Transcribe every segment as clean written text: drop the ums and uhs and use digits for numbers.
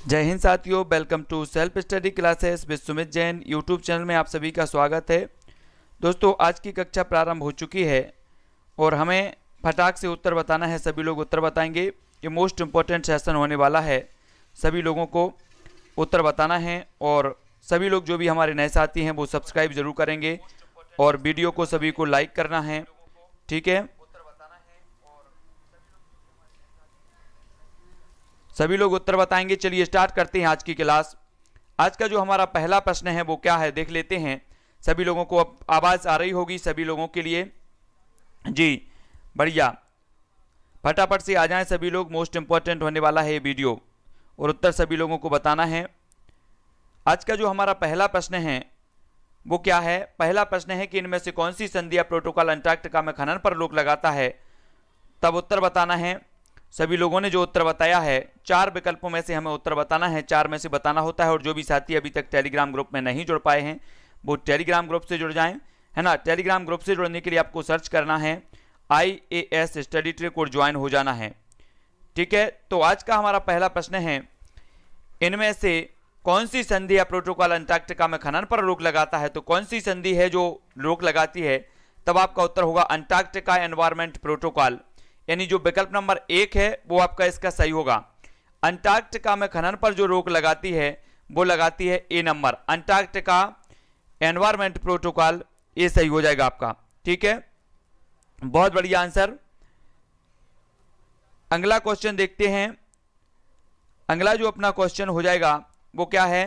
जय हिंद साथियों, welcome to self study classes with Sumit Jain YouTube channel में आप सभी का स्वागत है। दोस्तों, आज की कक्षा प्रारंभ हो चुकी है और हमें फटाक से उत्तर बताना है। सभी लोग उत्तर बताएंगे। ये मोस्ट इम्पोर्टेंट सेशन होने वाला है। सभी लोगों को उत्तर बताना है और सभी लोग जो भी हमारे नए साथी हैं वो सब्सक्राइब जरूर करेंगे और वीडियो को सभी को लाइक करना है। ठीक है, सभी लोग उत्तर बताएंगे। चलिए स्टार्ट करते हैं आज की क्लास। आज का जो हमारा पहला प्रश्न है वो क्या है देख लेते हैं। सभी लोगों को अब आवाज़ आ रही होगी सभी लोगों के लिए। जी बढ़िया, फटाफट से आ जाएं सभी लोग। मोस्ट इंपॉर्टेंट होने वाला है ये वीडियो और उत्तर सभी लोगों को बताना है। आज का जो हमारा पहला प्रश्न है वो क्या है। पहला प्रश्न है कि इनमें से कौन सी संधि या प्रोटोकॉल अंटार्कटिका में खनन पर रोक लगाता है। तब उत्तर बताना है। सभी लोगों ने जो उत्तर बताया है, 4 विकल्पों में से हमें उत्तर बताना है। 4 में से बताना होता है। और जो भी साथी अभी तक टेलीग्राम ग्रुप में नहीं जुड़ पाए हैं वो टेलीग्राम ग्रुप से जुड़ जाएं, है ना। टेलीग्राम ग्रुप से जुड़ने के लिए आपको सर्च करना है IAS स्टडी ट्रिक और ज्वाइन हो जाना है। ठीक है, तो आज का हमारा पहला प्रश्न है, इनमें से कौन सी संधि या प्रोटोकॉल अंटार्कटिका में खनन पर रोक लगाता है। तो कौन सी संधि है जो रोक लगाती है। तब आपका उत्तर होगा अंटार्कटिका एनवायरमेंट प्रोटोकॉल, यानी जो विकल्प नंबर 1 है वो आपका इसका सही होगा। अंटार्कटिका में खनन पर जो रोक लगाती है वो लगाती है ए नंबर, अंटार्कटिका एनवायरमेंट प्रोटोकॉल। ये सही हो जाएगा आपका। ठीक है, बहुत बढ़िया आंसर। अगला क्वेश्चन देखते हैं। अगला जो अपना क्वेश्चन हो जाएगा वो क्या है।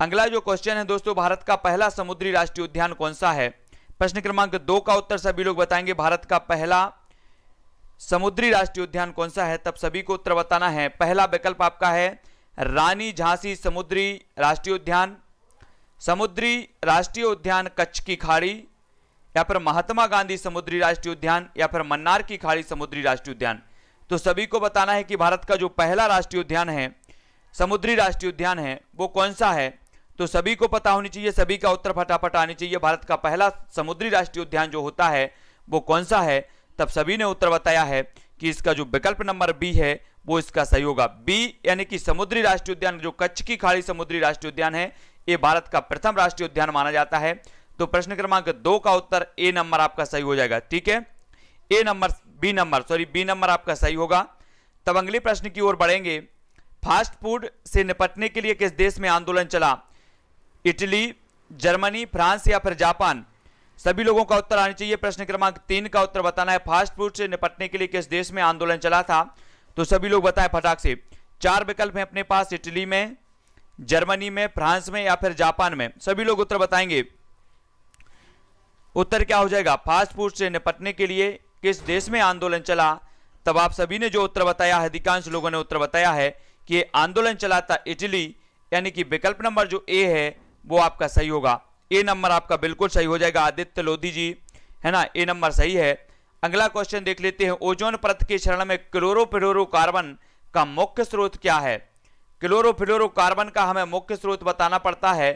अगला जो क्वेश्चन है दोस्तों, भारत का पहला समुद्री राष्ट्रीय उद्यान कौन सा है। प्रश्न क्रमांक 2 का उत्तर सभी लोग बताएंगे। भारत का पहला समुद्री राष्ट्रीय उद्यान कौन सा है। तब सभी को उत्तर बताना है। पहला विकल्प आपका है रानी झांसी समुद्री राष्ट्रीय उद्यान, समुद्री राष्ट्रीय उद्यान कच्छ की खाड़ी, या फिर महात्मा गांधी समुद्री राष्ट्रीय उद्यान, या फिर मन्नार की खाड़ी समुद्री राष्ट्रीय उद्यान। तो सभी को बताना है कि भारत का जो पहला राष्ट्रीय उद्यान है, समुद्री राष्ट्रीय उद्यान है, वो कौन सा है। तो सभी को पता होनी चाहिए। सभी का उत्तर फटाफट आनी चाहिए। भारत का पहला समुद्री राष्ट्रीय उद्यान जो होता है वो कौन सा है। तब सभी ने उत्तर बताया है कि इसका जो विकल्प नंबर बी है वो इसका सही होगा। बी यानी कि समुद्री राष्ट्रीय उद्यान जो कच्छ की खाड़ी समुद्री राष्ट्रीय उद्यान है, ये भारत का प्रथम राष्ट्रीय उद्यान माना जाता है। तो प्रश्न क्रमांक 2 का उत्तर ए नंबर आपका सही हो जाएगा। ठीक है, बी नंबर आपका सही होगा। तब अगले प्रश्न की ओर बढ़ेंगे। फास्ट फूड से निपटने के लिए किस देश में आंदोलन चला। इटली, जर्मनी, फ्रांस या फिर जापान। सभी लोगों का उत्तर आना चाहिए। प्रश्न क्रमांक 3 का उत्तर बताना है। फास्ट फूड से निपटने के लिए किस देश में आंदोलन चला था। तो सभी लोग बताएं फटाक से। 4 विकल्प हैं अपने पास, इटली में, जर्मनी में, फ्रांस में या फिर जापान में। सभी लोग उत्तर बताएंगे। उत्तर क्या हो जाएगा। फास्ट फूड से निपटने के लिए किस देश में आंदोलन चला। तब आप सभी ने जो उत्तर बताया है, अधिकांश लोगों ने उत्तर बताया है कि आंदोलन चला था इटली, यानी कि विकल्प नंबर जो ए है वो आपका सही होगा। ए नंबर आपका बिल्कुल सही हो जाएगा। आदित्य लोधी जी, है ना, ए नंबर सही है। अगला क्वेश्चन देख लेते हैं। ओजोन परत के क्षरण में क्लोरोफ्लोरोकार्बन का मुख्य स्रोत क्या है। क्लोरोफ्लोरोकार्बन का हमें मुख्य स्रोत बताना पड़ता है।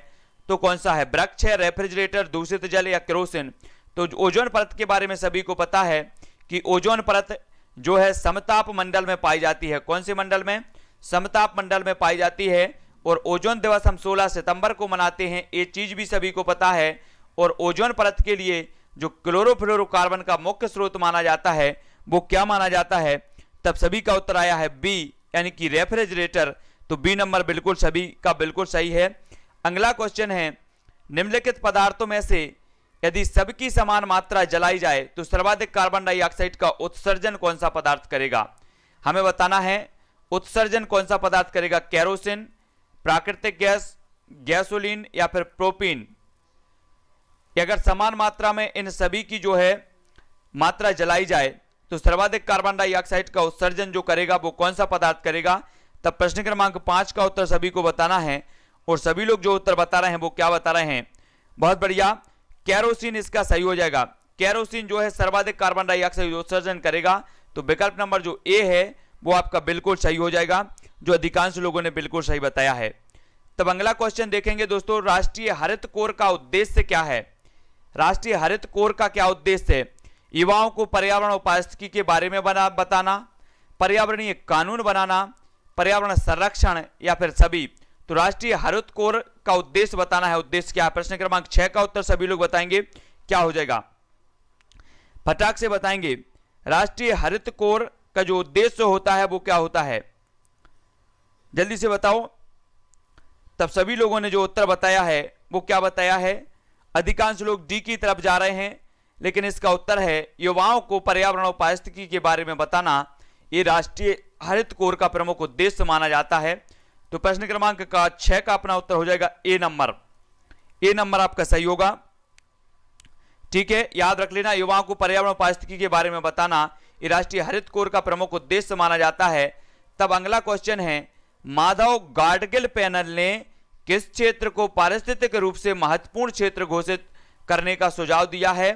तो कौन सा है। वृक्ष है, रेफ्रिजरेटर, दूषित जल या केरोसिन। तो ओजोन परत के बारे में सभी को पता है कि ओजोन परत जो है समताप मंडल में पाई जाती है। कौन से मंडल में। समताप मंडल में पाई जाती है। और ओजोन दिवस हम 16 सितंबर को मनाते हैं, ये चीज भी सभी को पता है। और ओजोन परत के लिए जो क्लोरोफ्लोरोकार्बन का मुख्य स्रोत माना जाता है वो क्या माना जाता है। तब सभी का उत्तर आया है बी, यानी कि रेफ्रिजरेटर। तो बी नंबर बिल्कुल सभी का बिल्कुल सही है। अगला क्वेश्चन है, निम्नलिखित पदार्थों में से यदि सबकी समान मात्रा जलाई जाए तो सर्वाधिक कार्बन डाइऑक्साइड का उत्सर्जन कौन सा पदार्थ करेगा। हमें बताना है उत्सर्जन कौन सा पदार्थ करेगा। केरोसिन, प्राकृतिक गैस, गैसोलीन या फिर प्रोपीन। अगर समान मात्रा में इन सभी की जो है मात्रा जलाई जाए तो सर्वाधिक कार्बन डाइऑक्साइड का उत्सर्जन जो करेगा वो कौन सा पदार्थ करेगा। तब प्रश्न क्रमांक 5 का उत्तर सभी को बताना है। और सभी लोग जो उत्तर बता रहे हैं वो क्या बता रहे हैं। बहुत बढ़िया, केरोसिन इसका सही हो जाएगा। केरोसिन जो है सर्वाधिक कार्बन डाइऑक्साइड उत्सर्जन करेगा। तो विकल्प नंबर जो ए है वो आपका बिल्कुल सही हो जाएगा, जो अधिकांश लोगों ने बिल्कुल सही बताया है। तब अगला क्वेश्चन देखेंगे दोस्तों, राष्ट्रीय हरित कोर का उद्देश्य क्या है। राष्ट्रीय हरित कोर का क्या उद्देश्य है। युवाओं को पर्यावरण और पारिस्थितिकी के बारे में बताना, पर्यावरणीय कानून बनाना, पर्यावरण संरक्षण या फिर सभी। तो राष्ट्रीय हरित कोर का उद्देश्य बताना है। उद्देश्य क्या है? प्रश्न क्रमांक 6 का उत्तर सभी लोग बताएंगे क्या हो जाएगा, फटाक से बताएंगे। राष्ट्रीय हरित कोर का जो उद्देश्य होता है वो क्या होता है, जल्दी से बताओ। तब सभी लोगों ने जो उत्तर बताया है वो क्या बताया है? अधिकांश लोग डी की तरफ जा रहे हैं, लेकिन इसका उत्तर है युवाओं को पर्यावरण और पारिस्थितिकी के बारे में बताना। ये राष्ट्रीय हरित कोर का प्रमुख उद्देश्य माना जाता है। तो प्रश्न क्रमांक 6 का अपना उत्तर हो जाएगा ए नंबर। ए नंबर आपका सही होगा। ठीक है, याद रख लेना, युवाओं को पर्यावरण और पारिस्थितिकी के बारे में बताना ये राष्ट्रीय हरित कोर का प्रमुख उद्देश्य माना जाता है। तब अगला क्वेश्चन है, माधव गाडगिल पैनल ने किस क्षेत्र को पारिस्थितिक रूप से महत्वपूर्ण क्षेत्र घोषित करने का सुझाव दिया है?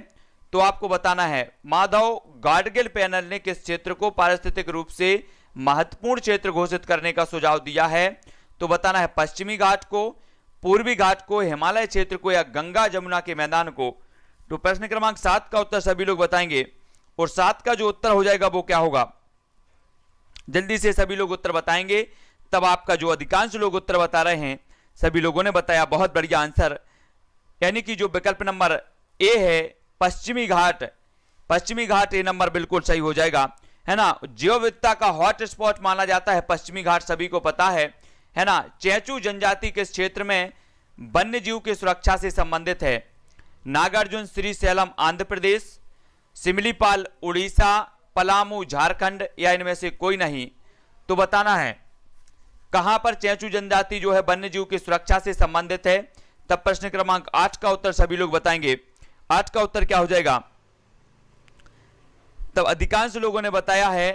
तो आपको बताना है माधव गाडगिल पैनल ने किस क्षेत्र को पारिस्थितिक रूप से महत्वपूर्ण क्षेत्र घोषित करने का सुझाव दिया है। तो बताना है पश्चिमी घाट को, पूर्वी घाट को, हिमालय क्षेत्र को या गंगा जमुना के मैदान को। तो प्रश्न क्रमांक 7 का उत्तर सभी लोग बताएंगे और 7 का जो उत्तर हो जाएगा वो क्या होगा, जल्दी से सभी लोग उत्तर बताएंगे। तब आपका जो अधिकांश लोग उत्तर बता रहे हैं सभी लोगों ने बताया, बहुत बढ़िया आंसर, यानी कि जो विकल्प नंबर ए है पश्चिमी घाट, पश्चिमी घाट ए नंबर बिल्कुल सही हो जाएगा, है ना। जैव विविधता का हॉट स्पॉट माना जाता है पश्चिमी घाट, सभी को पता है ना। चेंचू जनजाति किस क्षेत्र में वन्य जीव की सुरक्षा से संबंधित है? नागार्जुन श्रीशैलम आंध्र प्रदेश, सिमलीपाल उड़ीसा, पलामू झारखंड या इनमें से कोई नहीं। तो बताना है कहां पर चेंचू जनजाति जो है वन्य जीव की सुरक्षा से संबंधित है। तब प्रश्न क्रमांक 8 का उत्तर सभी लोग बताएंगे। 8 का उत्तर क्या हो जाएगा? तब अधिकांश लोगों ने बताया है,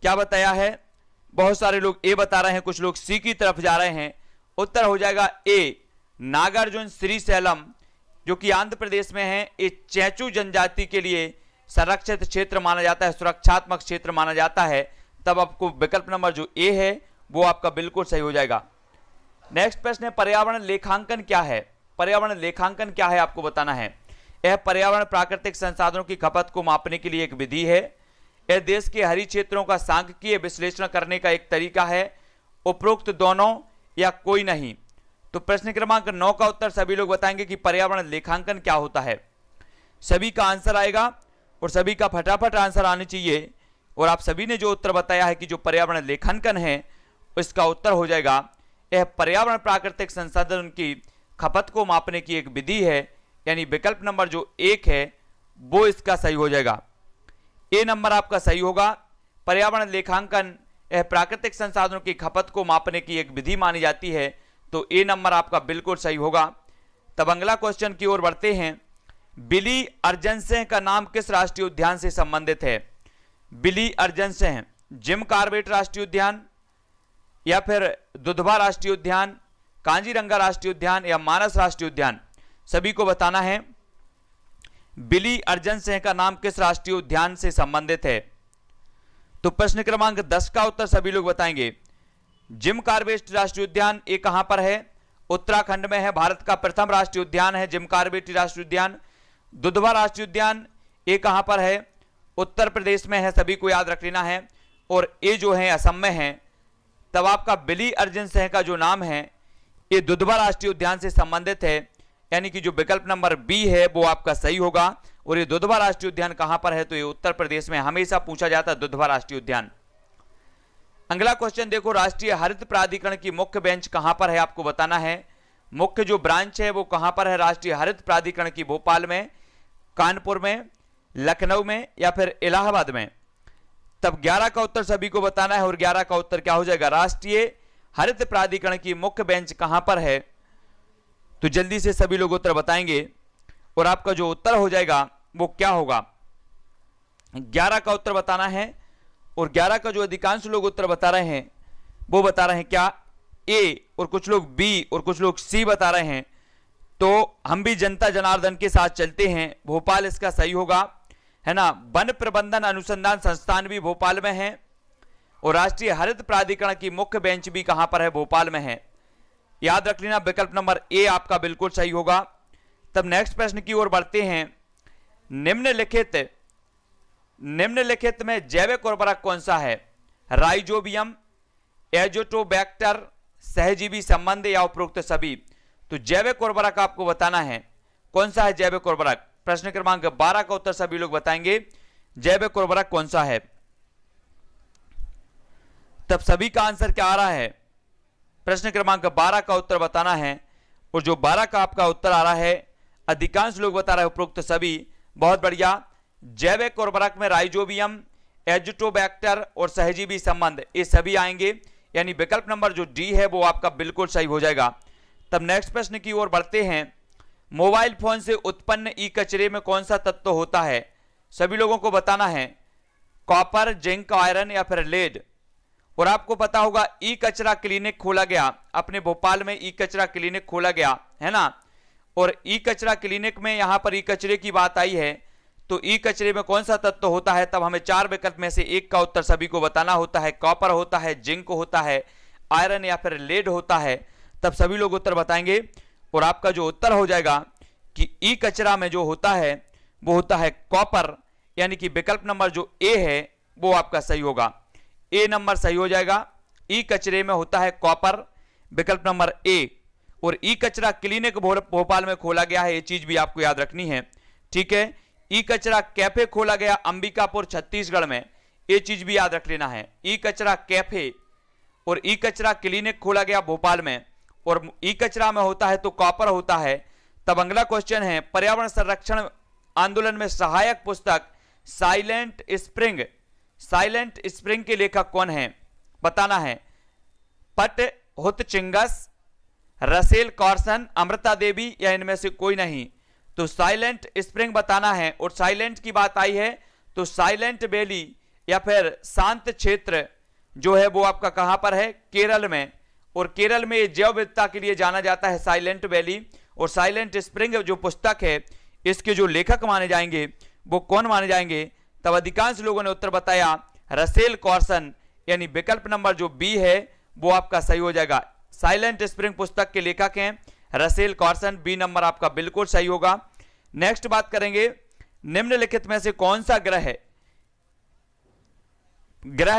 क्या बताया है? बहुत सारे लोग ए बता रहे हैं, कुछ लोग सी की तरफ जा रहे हैं। उत्तर हो जाएगा ए, नागार्जुन श्रीशैलम जो कि आंध्र प्रदेश में है। ये चेंचू जनजाति के लिए संरक्षित क्षेत्र माना जाता है, सुरक्षात्मक क्षेत्र माना जाता है। तब आपको विकल्प नंबर जो ए है वो आपका बिल्कुल सही हो जाएगा। नेक्स्ट प्रश्न है, पर्यावरण लेखांकन क्या है? पर्यावरण लेखांकन क्या है आपको बताना है। यह पर्यावरण प्राकृतिक संसाधनों की खपत को मापने के लिए एक विधि है। यह देश के हरित क्षेत्रों का सांख्यिकीय विश्लेषण करने का एक तरीका है। उपरोक्त दोनों या कोई नहीं। तो प्रश्न क्रमांक 9 का उत्तर सभी लोग बताएंगे कि पर्यावरण लेखांकन क्या होता है। सभी का आंसर आएगा और सभी का फटाफट आंसर आने चाहिए। और आप सभी ने जो उत्तर बताया है कि जो पर्यावरण लेखांकन है इसका उत्तर हो जाएगा यह पर्यावरण प्राकृतिक संसाधन की खपत को मापने की एक विधि है, यानी विकल्प नंबर जो 1 है वो इसका सही हो जाएगा। ए नंबर आपका सही होगा। पर्यावरण लेखांकन यह प्राकृतिक संसाधनों की खपत को मापने की एक विधि मानी जाती है। तो ए नंबर आपका बिल्कुल सही होगा। तब अगला क्वेश्चन की ओर बढ़ते हैं, बिली अर्जन सिंह का नाम किस राष्ट्रीय उद्यान से संबंधित है? बिली अर्जन सिंह, जिम कॉर्बेट राष्ट्रीय उद्यान या फिर दुधवा राष्ट्रीय उद्यान, कांजीरंगा राष्ट्रीय उद्यान या मानस राष्ट्रीय उद्यान, सभी को बताना है बिली अर्जन सिंह का नाम किस राष्ट्रीय उद्यान से संबंधित है। तो प्रश्न क्रमांक 10 का उत्तर सभी लोग बताएंगे। जिम कॉर्बेट राष्ट्रीय उद्यान ये कहां पर है? उत्तराखंड में है। भारत का प्रथम राष्ट्रीय उद्यान है जिम कॉर्बेट राष्ट्रीय उद्यान। दुधवा राष्ट्रीय उद्यान ये कहां पर है? उत्तर प्रदेश में है, सभी को याद रख लेना है। और ये जो है असम में है। तब आपका बिली अर्जन सिंह का जो नाम है ये दुधवा राष्ट्रीय उद्यान से संबंधित है, यानी कि जो विकल्प नंबर बी है वो आपका सही होगा। और ये दुधवा राष्ट्रीय उद्यान कहां पर है? तो ये उत्तर प्रदेश में हमेशा पूछा जाता है दुधवा राष्ट्रीय उद्यान। अगला क्वेश्चन देखो, राष्ट्रीय हरित प्राधिकरण की मुख्य बेंच कहां पर है आपको बताना है। मुख्य जो ब्रांच है वो कहां पर है राष्ट्रीय हरित प्राधिकरण की? भोपाल में, कानपुर में, लखनऊ में या फिर इलाहाबाद में। तब 11 का उत्तर सभी को बताना है और 11 का उत्तर क्या हो जाएगा? राष्ट्रीय हरित प्राधिकरण की मुख्य बेंच कहां पर है? तो जल्दी से सभी लोग उत्तर बताएंगे और आपका जो उत्तर हो जाएगा वो क्या होगा? 11 का उत्तर बताना है। और 11 का जो अधिकांश लोग उत्तर बता रहे हैं वो बता रहे हैं क्या? ए, और कुछ लोग बी और कुछ लोग सी बता रहे हैं। तो हम भी जनता जनार्दन के साथ चलते हैं, भोपाल इसका सही होगा, है ना। वन प्रबंधन अनुसंधान संस्थान भी भोपाल में है और राष्ट्रीय हरित प्राधिकरण की मुख्य बेंच भी कहां पर है? भोपाल में है। याद रख लेना विकल्प नंबर ए आपका बिल्कुल सही होगा। तब नेक्स्ट प्रश्न की ओर बढ़ते हैं, निम्नलिखित में जैविक उर्वरक कौन सा है? राइजोबियम, एजोटोबैक्टर, सहजीवी संबंध या उपरोक्त सभी। तो जैविक उर्वरक आपको बताना है कौन सा है जैविक उर्वरक। प्रश्न क्रमांक 12 का उत्तर सभी लोग बताएंगे जैविक उर्वरक कौन सा है। तब सभी का आंसर क्या आ रहा है, प्रश्न क्रमांक 12 का उत्तर बताना है। और जो 12 का आपका उत्तर आ रहा है अधिकांश लोग बता रहे हैं उपरोक्त सभी। बहुत बढ़िया, जैविक उर्वरक में राइजोबियम, एजोटोबैक्टर और सहजीवी संबंध ये सभी आएंगे, यानी विकल्प नंबर जो डी है वो आपका बिल्कुल सही हो जाएगा। तब नेक्स्ट प्रश्न की ओर बढ़ते हैं। मोबाइल फोन से उत्पन्न ई कचरे में कौन सा तत्व होता है, सभी लोगों को बताना है। कॉपर, जिंक, आयरन या फिर लेड। और आपको पता होगा ई कचरा क्लिनिक खोला गया अपने भोपाल में, ई कचरा क्लिनिक खोला गया है ना। और ई कचरा क्लिनिक में यहां पर ई कचरे की बात आई है, तो ई कचरे में कौन सा तत्व होता है, तब हमें 4 विकल्प में से एक का उत्तर सभी को बताना होता है। कॉपर होता है, जिंक होता है, आयरन या फिर लेड होता है। तब सभी लोग उत्तर बताएंगे और आपका जो उत्तर हो जाएगा कि ई कचरा में जो होता है वो होता है कॉपर, यानी कि विकल्प नंबर जो ए है वो आपका सही होगा। ए नंबर सही हो जाएगा। ई कचरे में होता है कॉपर, विकल्प नंबर ए। और ई कचरा क्लिनिक भोपाल में खोला गया है, ये चीज भी आपको याद रखनी है, ठीक है। ई कचरा कैफे खोला गया अंबिकापुर छत्तीसगढ़ में, ये चीज भी याद रख लेना है। ई कचरा कैफे और ई कचरा क्लिनिक खोला गया भोपाल में, और ई कचरा में होता है तो कॉपर होता है। तब अगला क्वेश्चन है, पर्यावरण संरक्षण आंदोलन में सहायक पुस्तक साइलेंट स्प्रिंग, साइलेंट स्प्रिंग के लेखक कौन है, बताना है। पट हुतचिंगस, रसेल कॉर्सन, अमृता देवी या इनमें से कोई नहीं। तो साइलेंट स्प्रिंग बताना है। और साइलेंट की बात आई है तो साइलेंट वैली या फिर शांत क्षेत्र जो है वो आपका कहां पर है, केरल में। और केरल में जैव विविधता के लिए जाना जाता है साइलेंट वैली। और साइलेंट स्प्रिंग जो पुस्तक है इसके जो लेखक माने जाएंगे वो कौन माने जाएंगे, तब अधिकांश लोगों ने उत्तर बताया रसेल कॉर्सन, यानी विकल्प नंबर जो बी है वो आपका सही हो जाएगा। साइलेंट स्प्रिंग पुस्तक के लेखक हैं रसेल कॉर्सन, बी नंबर आपका बिल्कुल सही होगा। नेक्स्ट बात करेंगे, निम्नलिखित में से कौन सा ग्रह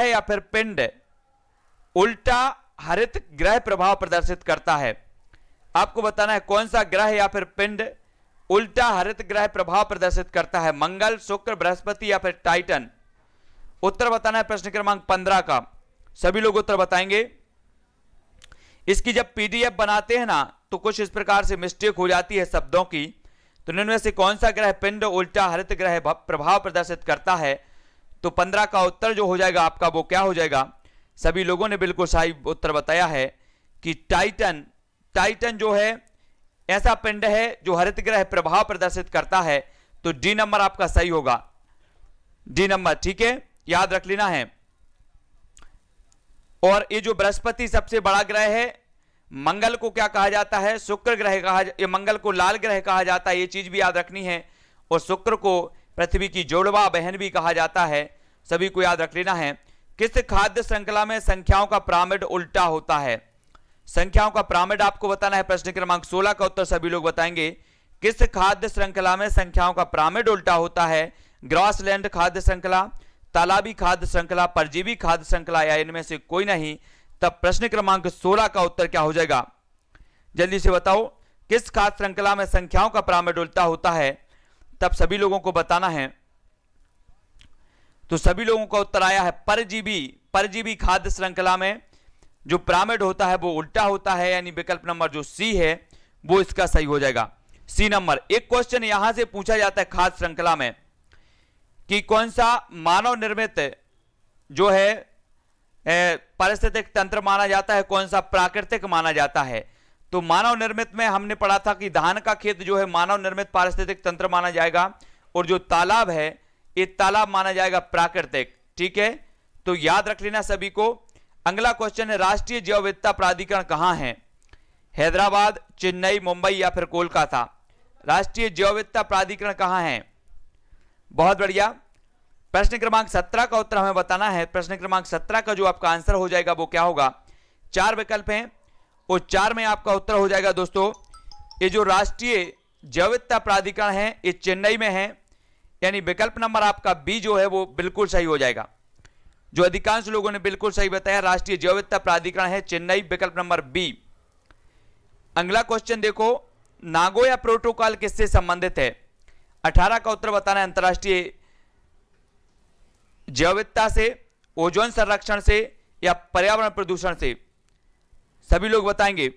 या फिर पिंड उल्टा हरित ग्रह प्रभाव प्रदर्शित करता है। आपको बताना है कौन सा ग्रह या फिर पिंड उल्टा हरित ग्रह प्रभाव प्रदर्शित करता है, मंगल, शुक्र, बृहस्पति या फिर टाइटन। उत्तर बताना है प्रश्न क्रमांक 15 का, सभी लोग उत्तर बताएंगे। इसकी जब पीडीएफ बनाते हैं ना तो कुछ इस प्रकार से मिस्टेक हो जाती है शब्दों की। तो इनमें से कौन सा ग्रह पिंड उल्टा हरित ग्रह प्रभाव प्रदर्शित करता है, तो 15 का उत्तर जो हो जाएगा आपका वो क्या हो जाएगा, सभी लोगों ने बिल्कुल सही उत्तर बताया है कि टाइटन। टाइटन जो है ऐसा पिंड है जो हरित ग्रह प्रभाव प्रदर्शित करता है, तो डी नंबर आपका सही होगा, डी नंबर, ठीक है, याद रख लेना है। और ये जो बृहस्पति सबसे बड़ा ग्रह है, मंगल को क्या कहा जाता है, शुक्र ग्रह कहा, ये मंगल को लाल ग्रह कहा जाता है, ये चीज भी याद रखनी है। और शुक्र को पृथ्वी की जोड़वा बहन भी कहा जाता है, सभी को याद रख लेना है। किस खाद्य श्रृंखला में संख्याओं का पिरामिड उल्टा होता है, संख्याओं का पिरामिड आपको बताना है। प्रश्न क्रमांक 16 का उत्तर सभी लोग बताएंगे। किस खाद्य श्रृंखला में संख्याओं का पिरामिड उल्टा होता है, ग्रासलैंड खाद्य श्रृंखला, तालाबी खाद्य श्रृंखला, परजीवी खाद्य श्रृंखला या इनमें से कोई नहीं। तब प्रश्न क्रमांक 16 का उत्तर क्या हो जाएगा, जल्दी से बताओ। किस खाद्य श्रृंखला में संख्याओं का पिरामिड उल्टा होता है, तब सभी लोगों को बताना है। तो सभी लोगों का उत्तर आया है परजीवी, परजीवी खाद्य श्रृंखला में जो पिरामिड होता है वो उल्टा होता है, यानी विकल्प नंबर जो सी है वो इसका सही हो जाएगा, सी नंबर। एक क्वेश्चन यहां से पूछा जाता है खाद्य श्रृंखला में कि कौन सा मानव निर्मित जो है पारिस्थितिक तंत्र माना जाता है, कौन सा प्राकृतिक माना जाता है। तो मानव निर्मित में हमने पढ़ा था कि धान का खेत जो है मानव निर्मित पारिस्थितिक तंत्र माना जाएगा, और जो तालाब है ये तालाब माना जाएगा प्राकृतिक, ठीक है। तो याद रख लेना सभी को। अगला क्वेश्चन है, राष्ट्रीय जैव विविधता प्राधिकरण कहां है, हैदराबाद, चेन्नई, मुंबई या फिर कोलकाता। राष्ट्रीय जैव विविधता प्राधिकरण कहां है, बहुत बढ़िया। प्रश्न क्रमांक 17 का उत्तर हमें बताना है। प्रश्न क्रमांक 17 का जो आपका आंसर हो जाएगा वो क्या होगा, 4 विकल्प हैं और 4 में आपका उत्तर हो जाएगा दोस्तों, ये जो राष्ट्रीय जैव विविधता प्राधिकरण है ये चेन्नई में है, यानी विकल्प नंबर आपका बी जो है वो बिल्कुल सही हो जाएगा। जो अधिकांश लोगों ने बिल्कुल सही बताया, राष्ट्रीय जैव विविधता प्राधिकरण है चेन्नई, विकल्प नंबर बी। अगला क्वेश्चन देखो, नागोया प्रोटोकॉल किससे संबंधित है? 18 का उत्तर बताना है। अंतरराष्ट्रीय जैव विविधता से, ओजोन संरक्षण से या पर्यावरण प्रदूषण से? सभी लोग बताएंगे।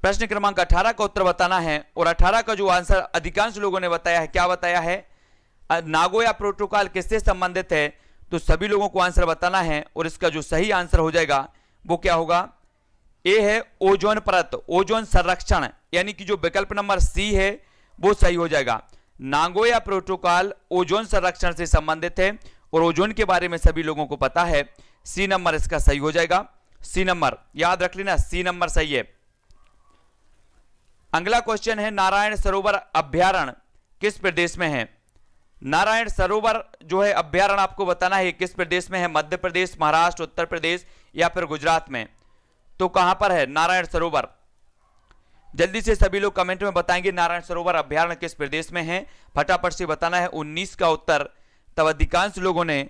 प्रश्न क्रमांक 18 का उत्तर बताना है और 18 का जो आंसर अधिकांश लोगों ने बताया है, क्या बताया है? नागोया प्रोटोकॉल किससे संबंधित है? तो सभी लोगों को आंसर बताना है और इसका जो सही आंसर हो जाएगा वो क्या होगा? ए है ओजोन परत, ओजोन संरक्षण, यानी कि जो विकल्प नंबर सी है वो सही हो जाएगा। नागोया प्रोटोकॉल ओजोन संरक्षण से संबंधित है और ओजोन के बारे में सभी लोगों को पता है। सी नंबर इसका सही हो जाएगा। सी नंबर याद रख लेना, सी नंबर सही है। अगला क्वेश्चन है, नारायण सरोवर अभ्यारण्य किस प्रदेश में है? नारायण सरोवर जो है अभ्यारण्य आपको बताना है किस प्रदेश में है? मध्य प्रदेश, महाराष्ट्र, उत्तर प्रदेश या फिर गुजरात में? तो कहां पर है नारायण सरोवर? जल्दी से सभी लोग कमेंट में बताएंगे नारायण सरोवर अभ्यारण्य किस प्रदेश में है। फटाफट से बताना है। 19 का उत्तर तब अधिकांश लोगों ने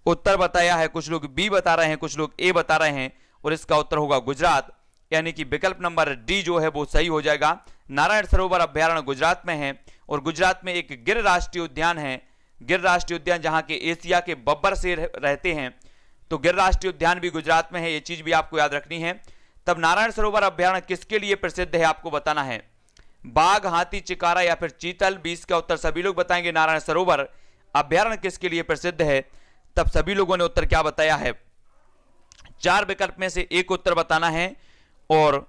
उत्तर बताया है। कुछ लोग बी बता रहे हैं, कुछ लोग ए बता रहे हैं और इसका उत्तर होगा गुजरात, यानी कि विकल्प नंबर डी जो है वो सही हो जाएगा। नारायण सरोवर अभ्यारण्य गुजरात में है और गुजरात में एक गिर राष्ट्रीय उद्यान है। गिर राष्ट्रीय उद्यान जहां के एशिया के बब्बर शेर रहते हैं, तो गिर राष्ट्रीय उद्यान भी गुजरात में है। ये चीज भी आपको याद रखनी है। तब नारायण सरोवर अभ्यारण्य किसके लिए प्रसिद्ध है आपको बताना है? बाघ, हाथी, चिकारा या फिर चीतल? 20 का उत्तर सभी लोग बताएंगे नारायण सरोवर अभ्यारण्य किसके लिए प्रसिद्ध है। तब सभी लोगों ने उत्तर क्या बताया है? 4 विकल्प में से एक उत्तर बताना है और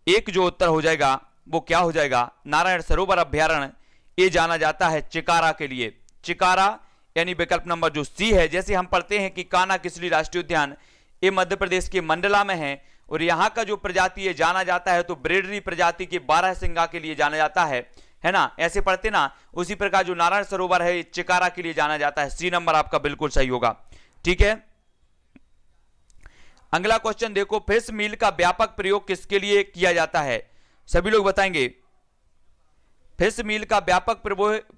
एक जो उत्तर हो जाएगा वो क्या हो जाएगा? नारायण सरोवर अभ्यारण्य ये जाना जाता है चिकारा के लिए। चिकारा यानी विकल्प नंबर जो सी है। जैसे हम पढ़ते हैं कि कान्हा किसली राष्ट्रीय उद्यान ये मध्य प्रदेश के मंडला में है और यहाँ का जो प्रजाति है जाना जाता है तो ब्रेडरी प्रजाति के 12 सिंगा के लिए जाना जाता है ना? ऐसे पढ़ते ना। उसी प्रकार जो नारायण सरोवर है चिकारा के लिए जाना जाता है। सी नंबर आपका बिल्कुल सही होगा। ठीक है। अगला क्वेश्चन देखो, फिश मील का व्यापक प्रयोग किसके लिए किया जाता है? सभी लोग बताएंगे। फिश मील का व्यापक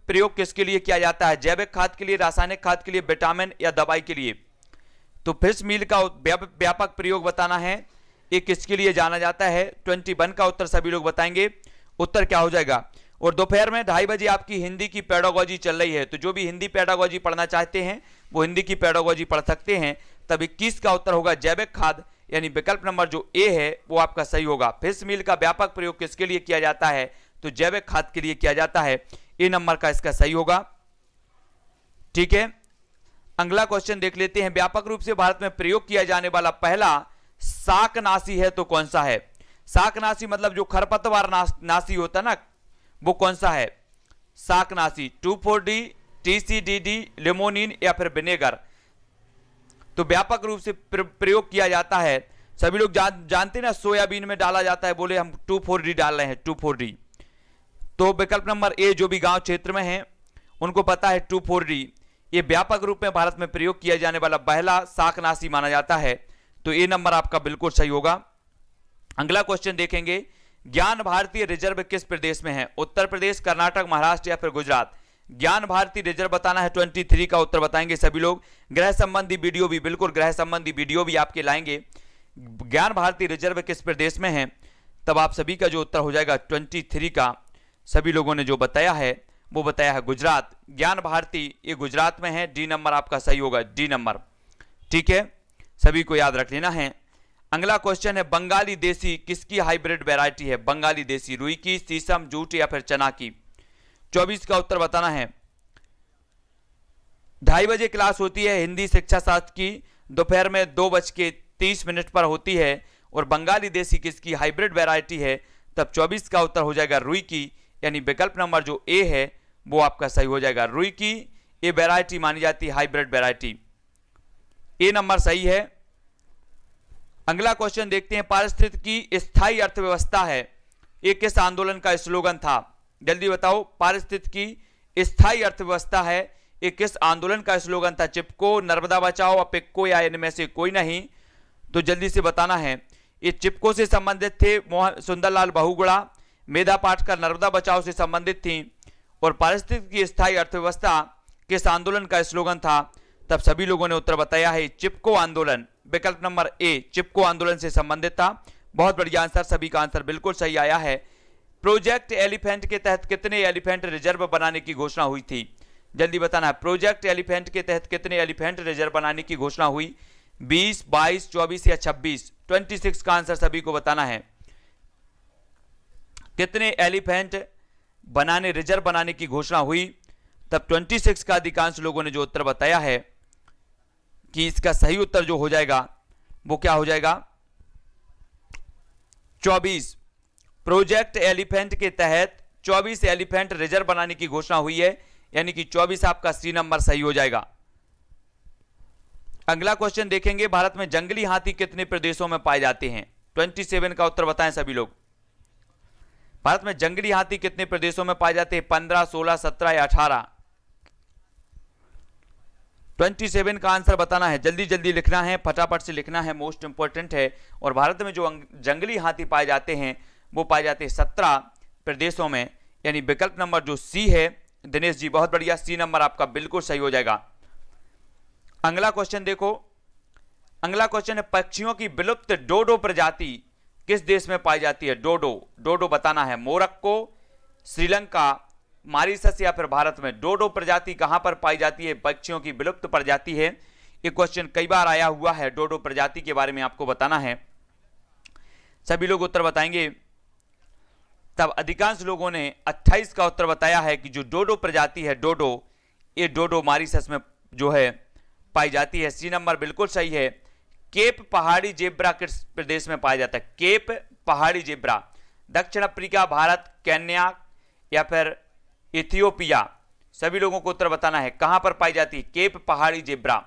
प्रयोग किसके लिए किया जाता है? जैविक खाद के लिए, रासायनिक खाद के लिए, विटामिन या दवाई के लिए? तो फिश मील का व्यापक प्रयोग बताना है। ये किसके लिए जाना जाता है? 21 का उत्तर सभी लोग बताएंगे। उत्तर क्या हो जाएगा? और दोपहर में 2:30 बजे आपकी हिंदी की पेडागोजी चल रही है, तो जो भी हिंदी पेडागोजी पढ़ना चाहते हैं वो हिंदी की पेडागोजी पढ़ सकते हैं। तब 21 का उत्तर होगा जैविक खाद, यानी विकल्प नंबर जो ए है वो आपका सही होगा। फिश मील का व्यापक प्रयोग किसके लिए किया जाता है? तो जैविक खाद के लिए किया जाता है। ए नंबर का इसका सही होगा। ठीक है। अगला क्वेश्चन देख लेते हैं, व्यापक रूप से भारत में प्रयोग किया जाने वाला पहला शाकनाशी है तो कौन सा है? शाकनाशी मतलब जो खरपतवार नाशी होता है ना, वो कौन सा है? शाकनाशी 2,4-D, TCDD, लिमोनिन या फिर विनेगर? तो व्यापक रूप से प्रयोग किया जाता है। सभी लोग जानते हैं ना, सोयाबीन में डाला जाता है। बोले हम 2,4-D डाल रहे हैं, 2,4-D। तो विकल्प नंबर ए जो भी गांव क्षेत्र में है उनको पता है 2,4-D ये व्यापक रूप में भारत में प्रयोग किया जाने वाला पहला शाकनाशी माना जाता है। तो ए नंबर आपका बिल्कुल सही होगा। अगला क्वेश्चन देखेंगे, ज्ञान भारती रिजर्व किस प्रदेश में है? उत्तर प्रदेश, कर्नाटक, महाराष्ट्र या फिर गुजरात? ज्ञान भारती रिजर्व बताना है। 23 का उत्तर बताएंगे सभी लोग। ग्रह संबंधी वीडियो भी, बिल्कुल ग्रह संबंधी वीडियो भी आपके लाएंगे। ज्ञान भारती रिजर्व किस प्रदेश में है? तब आप सभी का जो उत्तर हो जाएगा 23 का सभी लोगों ने जो बताया है वो बताया है गुजरात। ज्ञान भारती ये गुजरात में है। डी नंबर आपका सही होगा, डी नंबर। ठीक है, सभी को याद रख लेना है। अगला क्वेश्चन है, बंगाली देसी किसकी हाइब्रिड वैरायटी है? बंगाली देसी रुई की, शीशम, जूट या फिर चना की? 24 का उत्तर बताना है। 2:30 बजे क्लास होती है हिंदी शिक्षा शास्त्र की, दोपहर में 2:30 पर होती है। और बंगाली देसी किसकी हाइब्रिड वैरायटी है? तब 24 का उत्तर हो जाएगा रुई की, यानी विकल्प नंबर जो ए है वो आपका सही हो जाएगा। रुई की ये वैरायटी मानी जाती है हाइब्रिड वैरायटी। ए नंबर सही है। अगला क्वेश्चन देखते हैं, पारिस्थितिकी स्थायी अर्थव्यवस्था है ये किस आंदोलन का स्लोगन था? जल्दी बताओ। पारिस्थितिकी स्थायी अर्थव्यवस्था है ये किस आंदोलन का स्लोगन था? चिपको, नर्मदा बचाओ, अपिक्को या इनमें से कोई नहीं? तो जल्दी से बताना है। ये चिपको से संबंधित थे सुंदरलाल बहुगुणा, मेधा पाटकर नर्मदा बचाओ से संबंधित थी। और पारिस्थितिकी स्थायी अर्थव्यवस्था किस आंदोलन का स्लोगन था? तब सभी लोगों ने उत्तर बताया है चिपको आंदोलन। विकल्प नंबर ए चिपको आंदोलन से संबंधित था। बहुत बढ़िया आंसर, सभी का आंसर बिल्कुल सही आया है। प्रोजेक्ट एलिफेंट के तहत कितने एलिफेंट रिजर्व बनाने की घोषणा हुई थी? जल्दी बताना है। प्रोजेक्ट एलिफेंट के तहत कितने एलिफेंट रिजर्व बनाने की घोषणा हुई? 20, 22, 24 या 26? 26 का आंसर सभी को बताना है। कितने एलिफेंट रिजर्व बनाने की घोषणा हुई? तब 26 का अधिकांश लोगों ने जो उत्तर बताया है कि इसका सही उत्तर जो हो जाएगा वो क्या हो जाएगा? 24। प्रोजेक्ट एलिफेंट के तहत 24 एलिफेंट रिजर्व बनाने की घोषणा हुई है, यानी कि 24 आपका सी नंबर सही हो जाएगा। अगला क्वेश्चन देखेंगे, भारत में जंगली हाथी कितने प्रदेशों में पाए जाते हैं? 27 का उत्तर बताएं सभी लोग। भारत में जंगली हाथी कितने प्रदेशों में पाए जाते हैं? 15, 16, 17 या 18? 27 का आंसर बताना है, जल्दी जल्दी लिखना है, फटाफट से लिखना है, मोस्ट इंपॉर्टेंट है। और भारत में जो जंगली हाथी पाए जाते हैं वो पाए जाते हैं 17 प्रदेशों में, यानी विकल्प नंबर जो सी है। दिनेश जी बहुत बढ़िया, सी नंबर आपका बिल्कुल सही हो जाएगा। अगला क्वेश्चन देखो, अगला क्वेश्चन है पक्षियों की विलुप्त डोडो प्रजाति किस देश में पाई जाती है? डोडो बताना है। मोरक्को, श्रीलंका, मॉरिशस या फिर भारत में? डोडो प्रजाति कहां पर पाई जाती है? पक्षियों की विलुप्त प्रजाति है। ये क्वेश्चन कई बार आया हुआ है, डोडो प्रजाति के बारे में आपको बताना है। सभी लोग उत्तर बताएंगे। तब अधिकांश लोगों ने 28 का उत्तर बताया है कि जो डोडो प्रजाति है, ये डोडो मॉरिशस में जो है पाई जाती है। सी नंबर बिल्कुल सही है। केप पहाड़ी जेब्रा किस प्रदेश में पाया जाता है? केप पहाड़ी जेब्रा दक्षिण अफ्रीका, भारत, केन्या या फिर इथियोपिया? सभी लोगों को उत्तर बताना है कहां पर पाई जाती है केप पहाड़ी जेब्रा।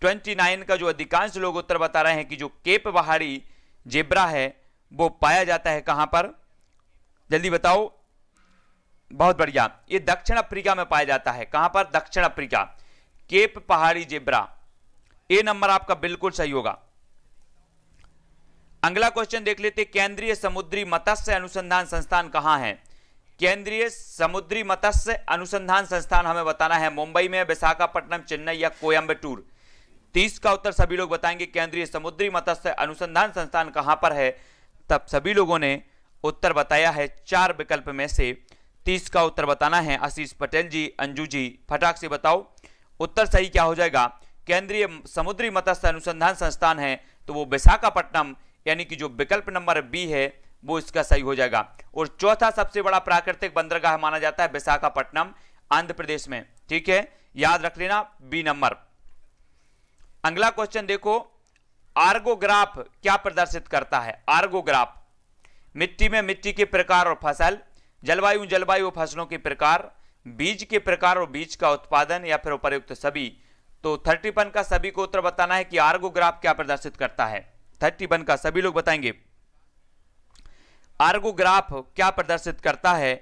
29 का जो अधिकांश लोग उत्तर बता रहे हैं कि जो केप पहाड़ी जेब्रा है वो पाया जाता है कहां पर? जल्दी बताओ। बहुत बढ़िया, ये दक्षिण अफ्रीका में पाया जाता है। कहां पर? दक्षिण अफ्रीका। केप पहाड़ी जेब्रा, ए नंबर आपका बिल्कुल सही होगा। अगला क्वेश्चन देख लेते, केंद्रीय समुद्री मत्स्य अनुसंधान संस्थान कहां है? केंद्रीय समुद्री मत्स्य अनुसंधान संस्थान हमें बताना है मुंबई में, विशाखापट्टनम, चेन्नई या कोयंबटूर? 30 का उत्तर सभी लोग बताएंगे। केंद्रीय समुद्री मत्स्य अनुसंधान संस्थान कहां पर है? तब सभी लोगों ने उत्तर बताया है 4 विकल्प में से। 30 का उत्तर बताना है। आशीष पटेल जी, अंजू जी फटाक से बताओ उत्तर सही क्या हो जाएगा? केंद्रीय समुद्री मत्स्य अनुसंधान संस्थान है तो वो विशाखापट्टनम, यानी कि जो विकल्प नंबर बी है वो इसका सही हो जाएगा। और चौथा सबसे बड़ा प्राकृतिक बंदरगाह माना जाता है विशाखापट्टनम, आंध्र प्रदेश में। ठीक है, याद रख लेना, बी नंबर। अगला क्वेश्चन देखो, आर्गोग्राफ क्या प्रदर्शित करता है? आर्गोग्राफ मिट्टी में मिट्टी के प्रकार और फसल, जलवायु और फसलों के प्रकार, बीज के प्रकार और बीज का उत्पादन या फिर उपर्युक्त सभी? तो 31 का सभी को उत्तर बताना है कि आर्गोग्राफ क्या प्रदर्शित करता है। 31 का सभी लोग बताएंगे आर्गोग्राफ क्या प्रदर्शित करता है।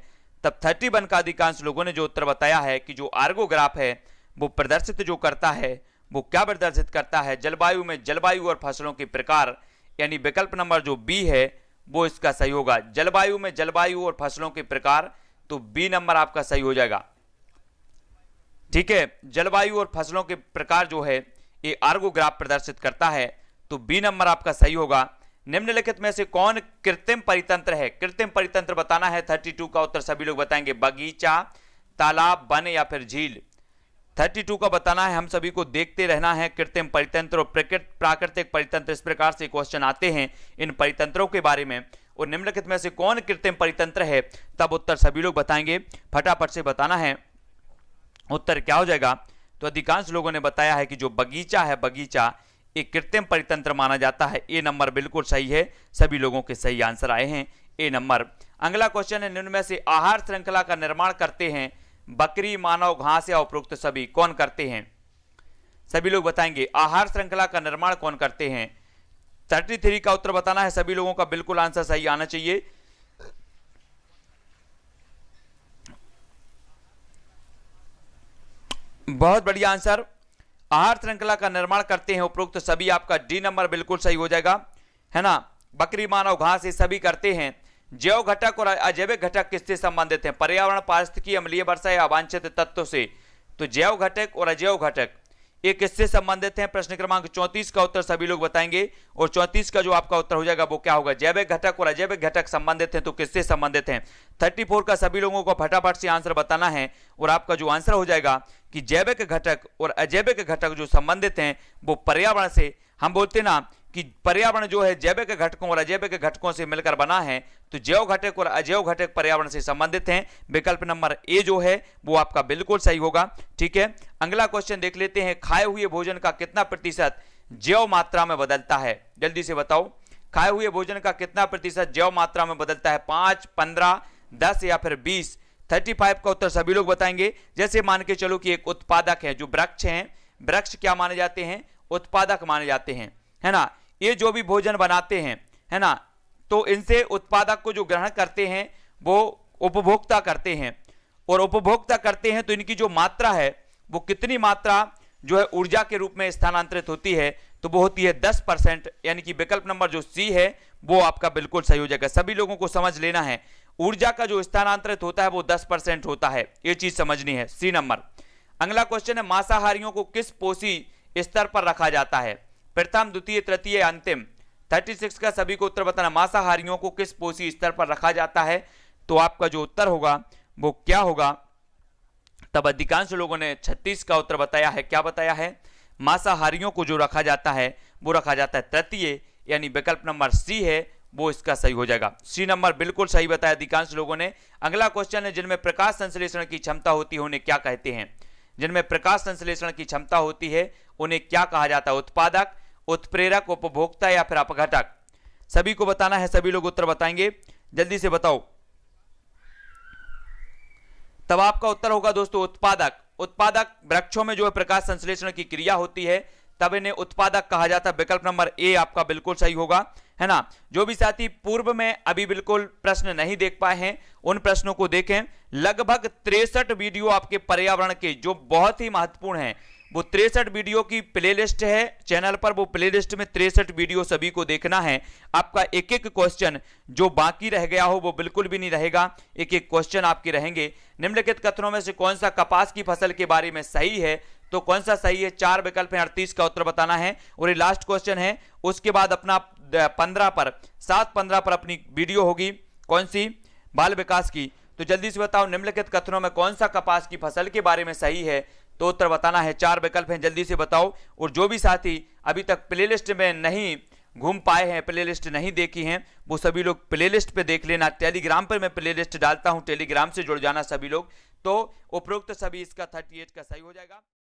तब 31 का अधिकांश लोगों ने जो उत्तर बताया है कि जो आर्गोग्राफ है वो प्रदर्शित जो करता है वो क्या प्रदर्शित करता है? जलवायु में जलवायु और फसलों के प्रकार, यानी विकल्प नंबर जो बी है वो इसका सही होगा। जलवायु में जलवायु और फसलों के प्रकार, तो बी नंबर आपका सही हो जाएगा। ठीक है, जलवायु और फसलों के प्रकार जो है ये आर्गोग्राफ प्रदर्शित करता है, तो बी नंबर आपका सही होगा। निम्नलिखित में से कौन कृत्रिम परितंत्र है? कृत्रिम परितंत्र बताना है। 32 का उत्तर सभी लोग बताएंगे बगीचा, तालाब, वन या फिर झील? 32 का बताना है। हम सभी को देखते रहना है कृत्रिम परितंत्र और प्राकृतिक परितंत्र, इस प्रकार से क्वेश्चन आते हैं इन परितंत्रों के बारे में। और निम्नलिखित में से कौन कृत्रिम परितंत्र है? तब उत्तर सभी लोग बताएंगे, फटाफट से बताना है उत्तर क्या हो जाएगा। तो अधिकांश लोगों ने बताया है कि जो बगीचा है, बगीचा एक कृत्रिम परितंत्र माना जाता है। ए नंबर बिल्कुल सही है, सभी लोगों के सही आंसर आए हैं, ए नंबर। अगला क्वेश्चन है, निम्न में से आहार श्रृंखला का निर्माण करते हैं बकरी, मानव, घास या उपरोक्त सभी? कौन करते हैं? सभी लोग बताएंगे आहार श्रृंखला का निर्माण कौन करते हैं। 33 का उत्तर बताना है। सभी लोगों का बिल्कुल आंसर सही आना चाहिए। बहुत बढ़िया आंसर। आहार श्रृंखला का निर्माण करते हैं उपरोक्त सभी, आपका डी नंबर बिल्कुल सही हो जाएगा, है ना। बकरी, मानव, घास ये सभी करते हैं। जैव घटक और अजैविक घटक किससे संबंधित हैं? पर्यावरण, पारिस्थितिकी, अम्लीय वर्षा या अवांछित तत्व से। तो जैव घटक और अजैव घटक ये किससे संबंधित हैं? प्रश्न क्रमांक 34 का उत्तर सभी लोग बताएंगे और 34 का जो आपका उत्तर हो जाएगा वो क्या होगा? जैविक घटक और अजैविक घटक संबंधित हैं तो किससे संबंधित हैं? 34 का सभी लोगों को फटाफट से आंसर बताना है और आपका जो आंसर हो जाएगा कि जैविक घटक और अजैविक घटक जो संबंधित हैं वो पर्यावरण से, हम बोलते ना कि पर्यावरण जो है जैविक घटकों और अजैविक घटकों से मिलकर बना है, तो जैव घटक और अजैव घटक पर्यावरण से संबंधित हैं। विकल्प नंबर ए जो है वो आपका बिल्कुल सही होगा। ठीक है, अगला क्वेश्चन देख लेते हैं। खाए हुए भोजन का कितना प्रतिशत जैव मात्रा में बदलता है? जल्दी से बताओ, खाए हुए भोजन का कितना प्रतिशत जैव मात्रा में बदलता है? 5, 15, 10 या फिर 20? 35 का उत्तर सभी लोग बताएंगे। जैसे मान के चलो कि एक उत्पादक है, जो वृक्ष हैं, वृक्ष क्या माने जाते हैं? उत्पादक माने जाते हैं, है ना। ये जो भी भोजन बनाते हैं, है ना, तो इनसे उत्पादक को जो ग्रहण करते हैं वो उपभोक्ता करते हैं, और उपभोक्ता करते हैं तो इनकी जो मात्रा है वो कितनी मात्रा जो है ऊर्जा के रूप में स्थानांतरित होती है? तो वो होती है 10%, यानी कि विकल्प नंबर जो सी है वो आपका बिल्कुल सही हो जाएगा। सभी लोगों को समझ लेना है, ऊर्जा का जो स्थानांतरित होता है वो 10% होता है, ये चीज समझनी है। सी नंबर। अगला क्वेश्चन है, मांसाहारियों को किस पोषी स्तर पर रखा जाता है? प्रथम, द्वितीय, तृतीय, अंतिम? 36 का सभी को उत्तर बताना। मांसाहारियों को किस पोषी स्तर पर रखा जाता है? तो आपका जो उत्तर होगा वो क्या होगा? तब अधिकांश लोगों ने 36 का उत्तर बताया है। क्या बताया है? मांसाहारियों को जो रखा जाता है वो रखा जाता है तृतीय, यानी विकल्प नंबर सी है वो इसका सही हो जाएगा। सी नंबर बिल्कुल सही बताया अधिकांश लोगों ने। अगला क्वेश्चन है, जिनमें प्रकाश संश्लेषण की क्षमता होती है उन्हें क्या कहते हैं? जिनमें प्रकाश संश्लेषण की क्षमता होती है उन्हें क्या कहा जाता है? उत्पादक, उत्प्रेरक, उपभोक्ता या फिर अपघटक? सभी को बताना है, सभी लोग उत्तर बताएंगे। जल्दी से बताओ। तब आपका उत्तर होगा दोस्तों उत्पादक। उत्पादक, वृक्षों में जो है प्रकाश संश्लेषण की क्रिया होती है तब इन्हें उत्पादक कहा जाता है। विकल्प नंबर ए आपका बिल्कुल सही होगा, है ना। जो भी साथी पूर्व में अभी बिल्कुल प्रश्न नहीं देख पाए हैं उन प्रश्नों को देखें। लगभग 63 वीडियो आपके पर्यावरण के जो बहुत ही महत्वपूर्ण हैं, वो 63 वीडियो की प्लेलिस्ट है चैनल पर। वो प्लेलिस्ट में 63 वीडियो सभी को देखना है। आपका एक एक क्वेश्चन जो बाकी रह गया हो वो बिल्कुल भी नहीं रहेगा, एक एक क्वेश्चन आपके रहेंगे। निम्नलिखित कथनों में से कौन सा कपास की फसल के बारे में सही है? तो कौन सा सही है? 4 विकल्प हैं, 38 का उत्तर बताना है। और ये लास्ट क्वेश्चन है, उसके बाद अपना 15 पर 7-15 पर अपनी वीडियो होगी। कौन सी? बाल विकास की। तो जल्दी से बताओ, निम्नलिखित कथनों में कौन सा कपास की फसल के बारे में सही है? तो उत्तर बताना है। 4 विकल्प हैं, जल्दी से बताओ। और जो भी साथी अभी तक प्लेलिस्ट में नहीं घूम पाए हैं, प्लेलिस्ट नहीं देखी हैं, वो सभी लोग प्लेलिस्ट पे देख लेना। टेलीग्राम पर मैं प्लेलिस्ट डालता हूं, टेलीग्राम से जुड़ जाना सभी लोग। तो उपरोक्त सभी इसका 38 का सही हो जाएगा।